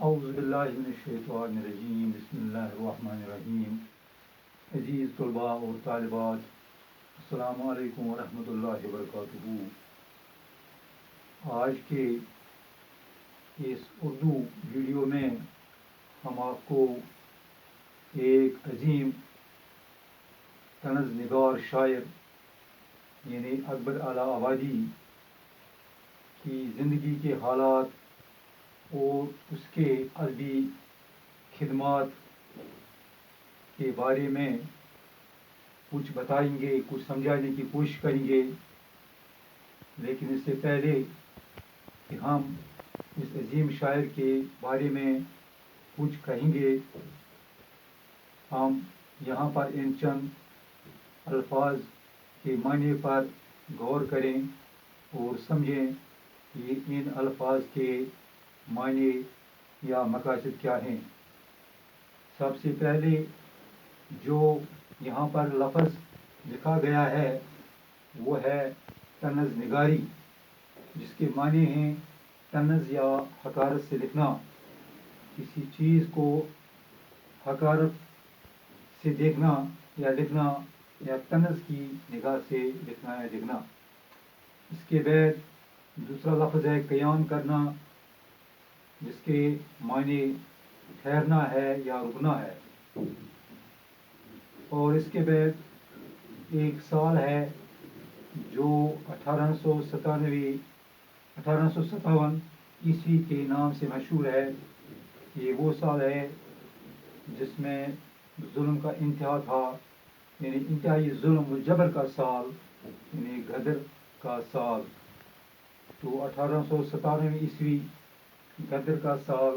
اعوذ باللہ من الشیطان الرجیم بسم اللہ الرحمن الرحیم عزیز طلباء اور طالبات السلام علیکم ورحمۃ اللہ وبرکاتہ۔ آج کے اس اردو ویڈیو میں ہم آپ کو ایک عظیم طنز نگار شاعر یعنی اکبر اعلیٰ آبادی کی زندگی کے حالات اور اس کے ادبی خدمات کے بارے میں کچھ بتائیں گے، کچھ سمجھانے کی کوشش کریں گے۔ لیکن اس سے پہلے کہ ہم اس عظیم شاعر کے بارے میں کچھ کہیں گے، ہم یہاں پر ان چند الفاظ کے معنی پر غور کریں اور سمجھیں کہ ان الفاظ کے معنی یا مقاصد کیا ہیں۔ سب سے پہلے جو یہاں پر لفظ لکھا گیا ہے وہ ہے طنز نگاری، جس کے معنی ہیں طنز یا حقارت سے لکھنا، کسی چیز کو حقارت سے دیکھنا یا لکھنا یا طنز کی نگاہ سے لکھنا یا لکھنا۔ اس کے بعد دوسرا لفظ ہے قیام کرنا، جس کے معنی ٹھہرنا ہے یا رکنا ہے۔ اور اس کے بعد ایک سال ہے جو 1857 عیسوی کے نام سے مشہور ہے۔ یہ وہ سال ہے جس میں ظلم کا انتہا تھا، یعنی انتہائی ظلم و جبر کا سال، یعنی غدر کا سال۔ تو 1857 عیسوی غدر کا سال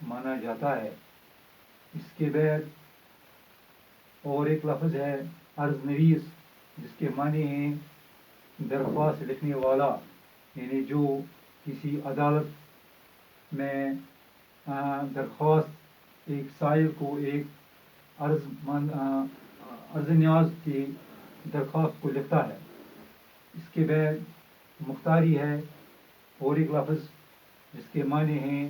مانا جاتا ہے۔ اس کے بعد اور ایک لفظ ہے عرض نویس، جس کے معنی ہیں درخواست لکھنے والا، یعنی جو کسی عدالت میں درخواست ایک سائل کو ایک عرض نیاز کی درخواست کو لکھتا ہے۔ اس کے بعد مختاری ہے اور ایک لفظ جس کے معنی ہیں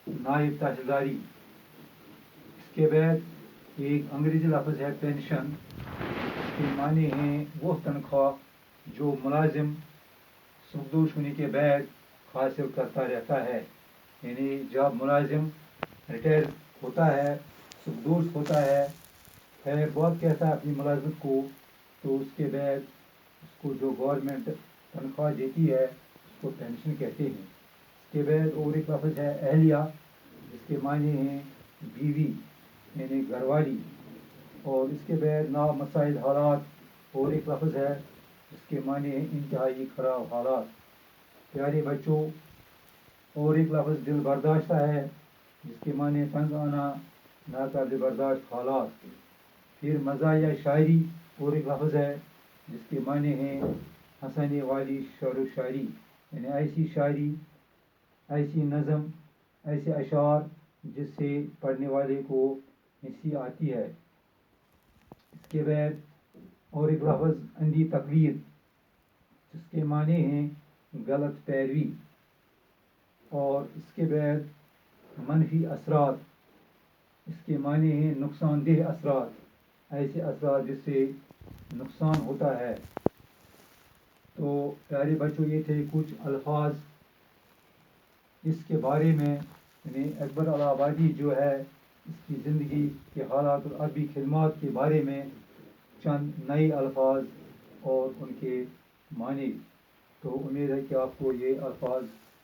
نائب تحصیلداری۔ اس کے بعد ایک انگریزی لفظ ہے پینشن، اس کے معنی ہیں وہ تنخواہ جو ملازم سبکدوش ہونے کے بعد حاصل کرتا رہتا ہے، یعنی جب ملازم ریٹائر ہوتا ہے، سبکدوش ہوتا ہے، خیر بہت کہتا ہے اپنی ملازمت کو، تو اس کے بعد اس کو جو گورنمنٹ تنخواہ دیتی ہے اس کو پینشن کہتے ہیں۔ اس کے بعد اور ایک لفظ ہے اہلیہ، جس کے معنی ہیں بیوی یعنی گھر والی۔ اور اس کے بعد نامساعد حالات اور ایک لفظ ہے جس کے معنی ہیں انتہائی خراب حالات۔ پیارے بچوں، اور ایک لفظ دل برداشتہ ہے، جس کے معنی تنگ آنا، ناقابل برداشت حالات۔ پھر مزاحیہ شاعری اور ایک لفظ ہے جس کے معنی ہیں ہنسانے والی شعر و شاعری، یعنی ایسی شاعری، ایسی نظم، ایسے اشعار جس سے پڑھنے والے کو ہنسی آتی ہے۔ اس کے بعد اور ایک لفظ اندھی تقلید، جس کے معنی ہیں غلط پیروی۔ اور اس کے بعد منفی اثرات، اس کے معنی ہیں نقصان دہ اثرات، ایسے اثرات جس سے نقصان ہوتا ہے۔ تو پیارے بچوں، یہ تھے کچھ الفاظ اس کے بارے میں، یعنی اکبر اعلیٰ آبادی جو ہے اس کی زندگی کے حالات اور ادبی خدمات کے بارے میں چند نئے الفاظ اور ان کے معنی۔ تو امید ہے کہ آپ کو یہ الفاظ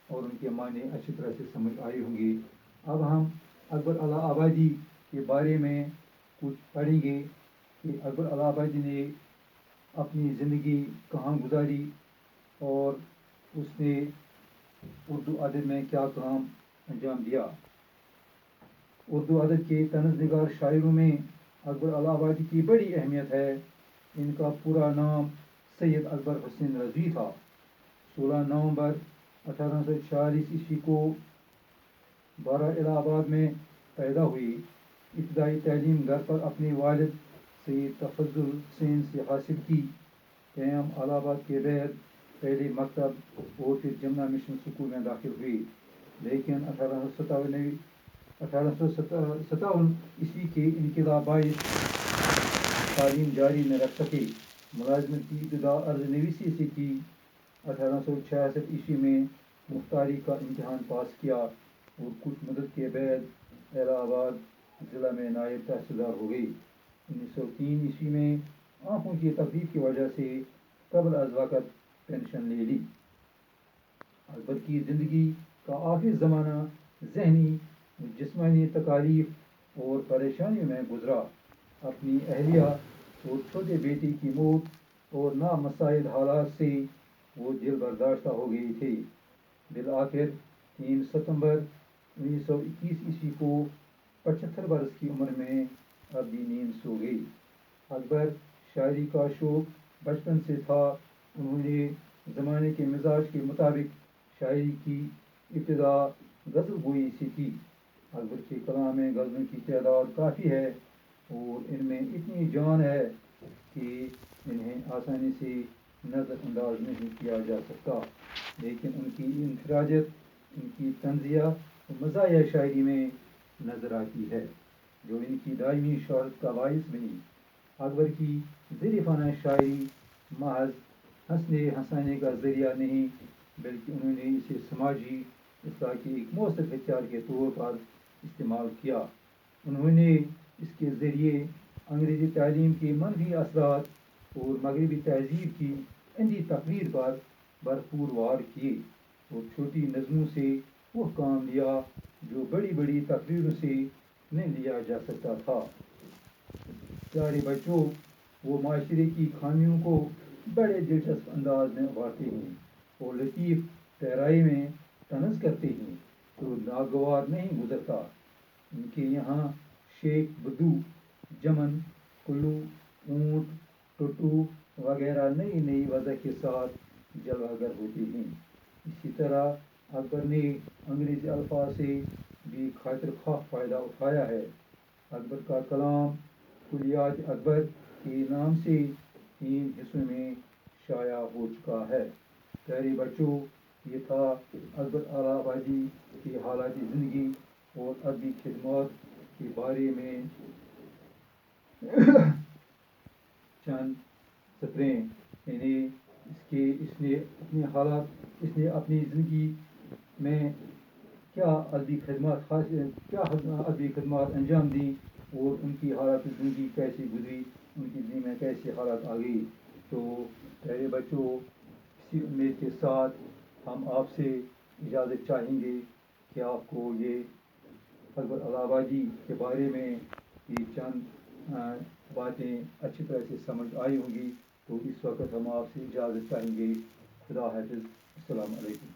اور ان کے معنی اچھی طرح سے سمجھ آئے ہوں گے۔ اب ہم اکبر اعلیٰ آبادی کے بارے میں کچھ پڑھیں گے کہ اکبر اعلیٰ آبادی نے اپنی زندگی کہاں گزاری اور اس نے اردو ادب میں کیا کام انجام دیا۔ اردو ادب کے طنز نگار شاعروں میں اکبر اعلیٰ آبادی کی بڑی اہمیت ہے۔ ان کا پورا نام سید اکبر حسین رضوی تھا۔ 16 نومبر 1846 عیسوی کو بارہ الہ آباد میں پیدا ہوئی۔ ابتدائی تعلیم گھر پر اپنے والد سید تفضل حسین سے حاصل کی۔ قیام الہ آباد کے بعد پہلے مکتب اور پھر جمنا مشن اسکول میں داخل ہوئی، لیکن 1857 کے انقلاب باعث تعلیم جاری نہ رکھ سکے۔ ملازمت کی ابتدا عرض نویسی سے کی۔ 1866 میں مختاری کا امتحان پاس کیا اور کچھ مدت کے بعد الہ آباد ضلع میں نائب تحصیلدار ہو گئی۔ 1903 میں آنکھوں کی تکلیف کی وجہ سے قبل از وقت پینشن لے لی۔ اکبر کی زندگی کا آخری زمانہ ذہنی و جسمانی تکالیف اور پریشانیوں میں گزرا۔ اپنی اہلیہ اور چھوٹے بیٹے کی موت اور نامساعد حالات سے وہ دل برداشتہ ہو گئے تھے۔ بالآخر 3 ستمبر 1921 کو 75 برس کی عمر میں ابدی نیند سو گئی۔ اکبر شاعری کا شوق بچپن سے تھا۔ انہوں نے زمانے کے مزاج کے مطابق شاعری کی ابتدا غزل گوئی سے کی۔ اکبر کے کلام میں غزلوں کی تعداد کافی ہے اور ان میں اتنی جان ہے کہ انہیں آسانی سے نظر انداز نہیں کیا جا سکتا، لیکن ان کی انفرادیت، ان کی طنزیہ و مزاحیہ شاعری میں نظر آتی ہے، جو ان کی دائمی شہرت کا باعث بنی۔ اکبر کی ظریفانہ شاعری محض ہنسنے ہنسانے کا ذریعہ نہیں، بلکہ انہوں نے اسے سماجی اصلاح کے ایک مؤثر ہتھیار کے طور پر استعمال کیا۔ انہوں نے اس کے ذریعے انگریزی تعلیم کے منفی اثرات اور مغربی تہذیب کی اندھی تقریر پر بھرپور وار کیے اور چھوٹی نظموں سے وہ کام لیا جو بڑی بڑی تقریروں سے نہیں لیا جا سکتا تھا۔ پیارے بچوں، وہ معاشرے کی خامیوں کو بڑے دلچسپ انداز میں ابھارتے ہیں اور لطیف پیرائی میں طنز کرتے ہیں تو ناگوار نہیں گزرتا۔ ان کے یہاں شیخ بدو، جمن، کلو، اونٹ، ٹوٹو وغیرہ نئی نئی وضع کے ساتھ جلوہ گر ہوتے ہیں۔ اسی طرح اکبر نے انگریزی الفاظ سے بھی خاطر خواہ فائدہ اٹھایا ہے۔ اکبر کا کلام کلیات اکبر کے نام سے 3 حصوں میں شائع ہو چکا ہے۔ پیارے بچوں، یہ تھا اکبر الہ آبادی کی حالات زندگی اور ادبی خدمات کے بارے میں چند سطریں، یعنی اس نے اپنی زندگی میں کیا ادبی خدمات انجام دیں اور ان کی حالات زندگی کیسے گزری، ان کی زندگی میں کیسے حالات آ گئی۔ تو پیارے بچوں، اسی امید کے ساتھ ہم آپ سے اجازت چاہیں گے کہ آپ کو یہ اکبر الہ آبادی کے بارے میں یہ چند باتیں اچھی طرح سے سمجھ آئی ہوں گی۔ تو اس وقت ہم آپ سے اجازت چاہیں گے۔ خدا حافظ، السلام علیکم۔